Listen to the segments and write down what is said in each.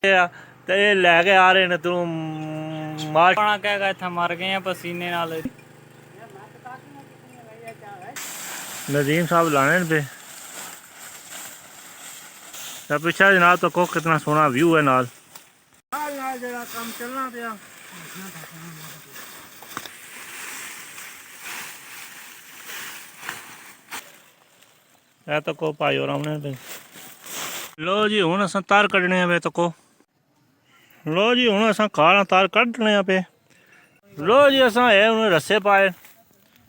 ਤੇ ਇਹ ਲੈ ਕੇ ਆ ਰਹੇ ਨੇ ਤੈਨੂੰ ਮਾਰ ਪਾਣਾ ਕਹਿ ਇੱਥੇ ਮਰ ਗਏ ਆ ਪਸੀਨੇ ਨਾਲ। नदीम साहब लाने पे पीछा जनाब तो को कितना सोहना व्यू है नाल काम चलना पिया। तो को भाई और आने पे लो जी हुण असां तार कड्ढने पे तो को लो जी हुण असां खाला तार कड्ढने पे लो जी असां है हुण रस्से पाए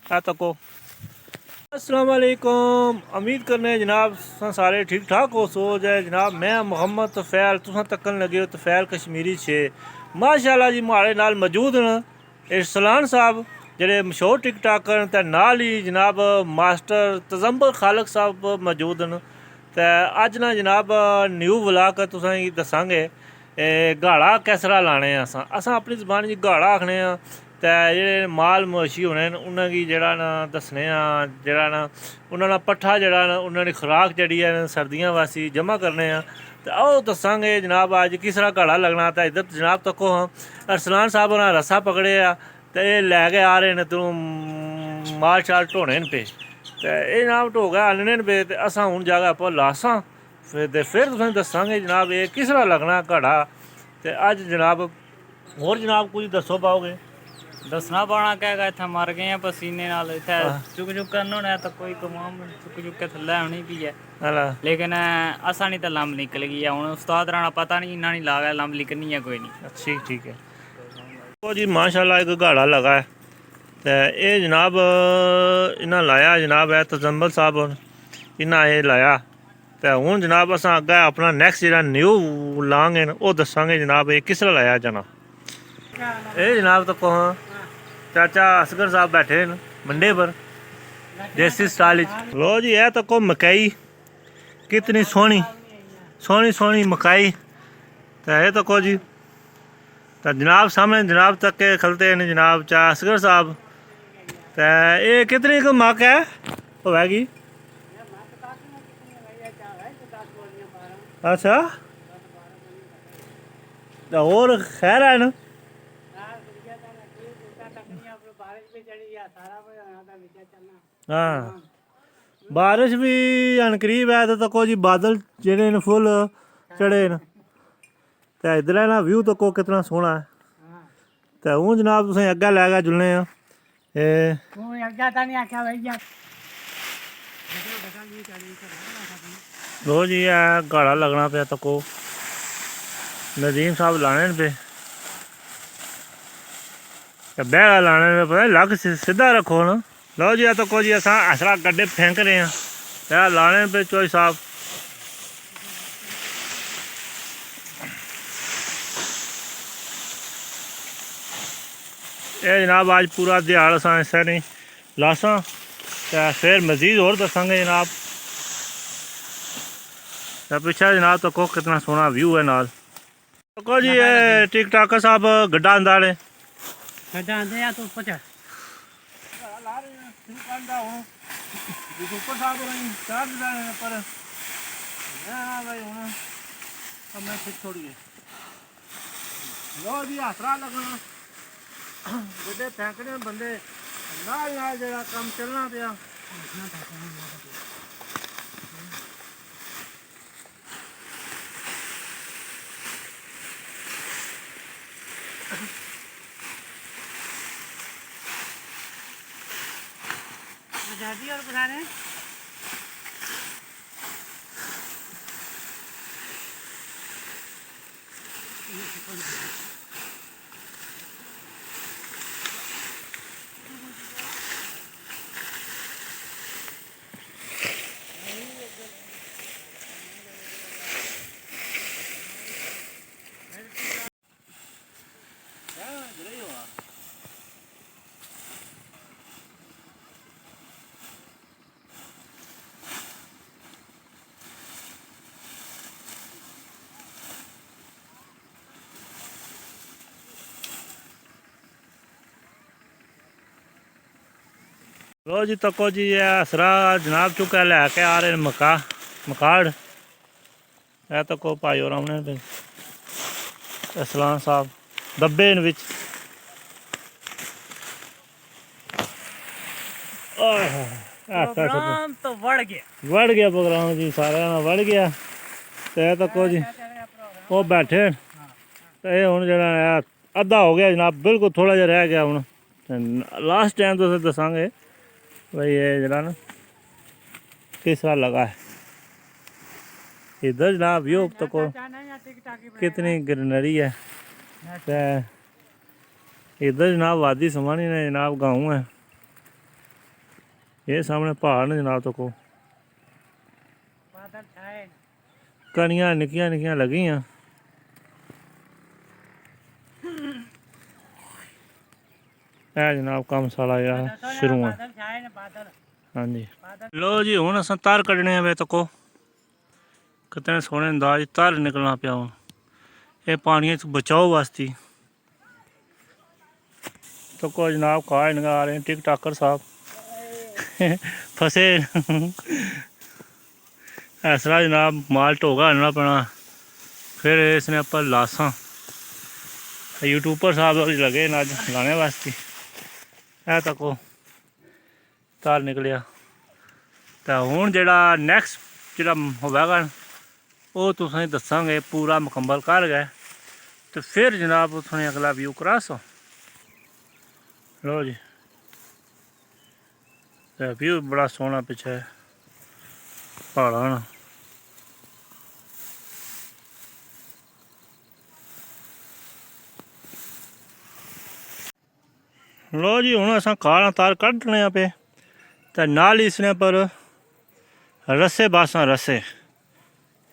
आ तो को। अस्सलाम वालेकुम, उम्मीद करने जनाब सारे ठीक ठाक हो सो जाए। जनाब मैं मोहम्मद तफैल तुसां तकन लगे हो तफैल कश्मीरी छे माशाल्लाह जी माड़े नाल मौजूद न इरसलान साहब जेह्ड़े मशहूर टिकटाकर न ते नाल ही जनाब मास्टर तजम्बल खालक साहब मौजूद न। ते अज ना जनाब न्यू व्लॉग तुसें गी दस्सांगे गाड़ा कैसरा लाने असां अपनी जबान च गाड़ा आखने ते जेह्ड़े माल मवेशी होने न उ'नेंगी जेह्ड़ा न दस्सने जेह्ड़ा न उ'नें दा पट्ठा जेह्ड़ा न उ'नें दी खुराक जेह्ड़ी ऐ सर्दियां वास्ते जमा करने ते आओ दस्सांगे जनाब अज किस तरह घाड़ा लगना। ते इद्धर जनाब तक्को हां अरसलान साहब होरें रस्सा पकड़ेआ ते एह् लै के आ रहे न तैनूं माल शाल ढोने न पे ते एह् जनाब ढो के आह्नने न पे ते असां हून जगह पर लासां ते फिर तुसें दस्सांगे जनाब एह् किस तरह लगना घाड़ा। ते अज जनाब होर जनाब कुछ दस्सो पाओगे? दसना पाना ਕਹਿ ਇੱਥੇ ਮਰ ਗਏ ਆ ਪਸੀਨੇ ਨਾਲ। ਇੱਥੇ ਚੁੱਕ ਕਰਨ ਹੋਣਾ ਤਾਂ ਕੋਈ ਕਮਾਮ ਚੁੱਕ ਕੇ ਥੱਲੇ ਆਉਣੀ ਵੀ ਹੈ ਲੇਕਿਨ ਅਸਾਂ ਨਹੀਂ ਤਾਂ ਲੰਬ ਨਿਕਲ ਗਈ ਹੈ। ਹੁਣ ਉਸਤਾਦ ਰਾਣਾ ਪਤਾ ਨਹੀਂ ਇੰਨਾ नहीं लागा लंब निकलनी है कोई नहीं। ठीक है वो जी माशाल्लाह एक घाड़ा लगा है तो ये जनाब इन्हें लाया जनाब है तजम्बल साहब इन्हें ये लाया तो हूँ जनाब अस अग्गें अपना नैक्सट जो न्यू लांगे वो दसांगे जनाब ये किस तरह लाया जाना। ये जनाब तो चाचा असगर साहब बैठे न मंडे पर देसी स्टाइल। लो जी है तो को मकई कितनी सोहनी सोहनी सोहनी मकई तो है तो को जी तो जनाब सामने जनाब तक के खलते हैं जनाब चा असगर साहब तो ये कितनी को मक है होगी? अच्छा तो और खैर है ना हाँ बारिश भी अनकरीब है तो को जी बादल जेह्ड़े न फुल चढ़े न ते इधर ना व्यू तो को कितना सोहना है। ते हूँ जनाब तुसें अग्गें लै गै जुलने लो जी है घाड़ा लगना पे तो को नदीम साहब लाने न पे बैगा लाने में पता लग सीधा रखो ना। लो जी तो को जी असा असरा गड्ढे फेंक रहे हैं बैगा लाने पे चोई साहब ये जनाब आज पूरा दिहाड़ असा इसे नहीं लासा तो फिर मजीद और दसांगे जनाब। तो पीछा जनाब तो को कितना सोहना व्यू है नाल तो को जी ये टिक टाकर साहब गड्ढा आंदा ने तो ऊपर छोड़िए लो जी आसरा लगना गड्ढे फेंकने बंदे नाल नाल जरा काम चलना पिया। आज़ादी और बता रहे हैं लो जी तको जी असरा जनाब चुका लैके आ रहे मकाड़ है तको भाई और आने पे ਅਸਲਾਨ ਸਾਹਿਬ ਦੱਬੇ ਵਿੱਚ ਪ੍ਰੋਗਰਾਮ ਤਾਂ ਵੜ ਗਿਆ ਵੜ ਗਿਆ ਪ੍ਰੋਗਰਾਮ ਜੀ, ਸਾਰਿਆਂ ਨਾਲ ਵੜ ਗਿਆ। ਤੇ ਇਹ ਤਾਂ ਕੁਝ ਉਹ ਬੈਠੇ ਤੇ ਇਹ ਹੁਣ ਜਿਹੜਾ ਆ ਅੱਧਾ ਹੋ ਗਿਆ ਜਨਾਬ, ਬਿਲਕੁਲ ਥੋੜਾ ਜਿਹਾ ਰਹਿ ਗਿਆ ਹੁਣ। ਲਾਸਟ ਟਾਈਮ ਤੁਸੀਂ ਦੱਸਾਂਗੇ ਬਈ ਇਹ ਜਿਹੜਾ ਨਾ किस तरह लगा है। इधर जनाब व्यू तको कितनी ग्रीनरी है। ते इधर जनाब वादी समानी ने जनाब गाँव है, ये सामने पहाड़ ने जनाब तको कनियां निकियां निकियां लगी हैं। जनाब काम साला यार शुरू है। हाँ जी लो जी हूँ अस तार कड्ढने वे तको कितने सोहने अंदाज तार निकलना पिया हूँ। ये पानी बचाओ वास्ते तको जनाब काज निकाल रहे हैं टिक टाकर साहब फसे ऐसा जनाब माल ढोगा आना पैना, फिर इसने पर लासा यूट्यूबर साहब लगे न अज लाने वास्ते। है तको तार निकलिया तो हूँ जड़ा नैक्सट जड़ा होगा वो तुसें दसांगे पूरा मुकम्मल कर गए तो फिर जनाब तुसें अगला व्यू करा सो। लो जी तो व्यू बड़ा सोहना पिछे पहाड़ा ना। लो जी हूँ अस काला तार कड्ढने पे तो नाल ही इसने पर रस्से बासा रस्से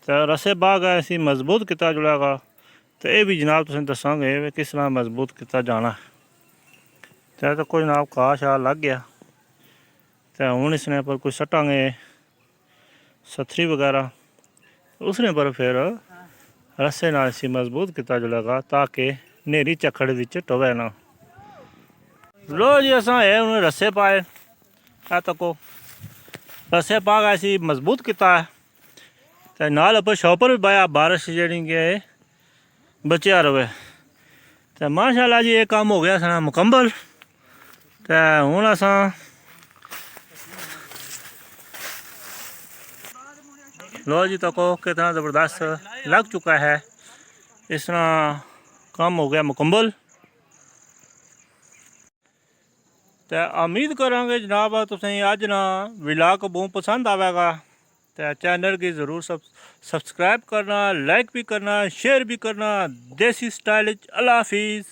तो रस्से बाग ऐसी मजबूत किता जुड़ेगा। तो ये भी जनाब तुसें दसांगे किस तरह मजबूत किता जाना। तो कोई जनाब घाह शाह लग गया तो हूँ इसने पर कोई सटांगे सथरी वगैरह, उसने पर फिर रस्से नाल इसी मजबूत किता जुड़ेगा ताकि नेरी झक्खड़ विच टवे ना। लो जी असां ये उन्हें रस्से पाए है तको रस्से पा के ऐसी मजबूत किता है तो नाल उपर शॉपर भी पाया बारिश जी के बचिया रवे। तो माशाल्लाह जी ये काम हो गया सारा मुकम्मल। तो हूँ असां लो जी तको कितना ज़बरदस्त लग चुका है, इस तरह काम हो गया मुकम्मल। तो उम्मीद करांगे जनाब तुसें अज ना व्लॉग बहुत पसंद आवेगा। तो चैनल की ज़रूर सब्सक्राइब करना, लाइक भी करना, शेयर भी करना। देसी स्टाइल अल्लाह हाफिज़।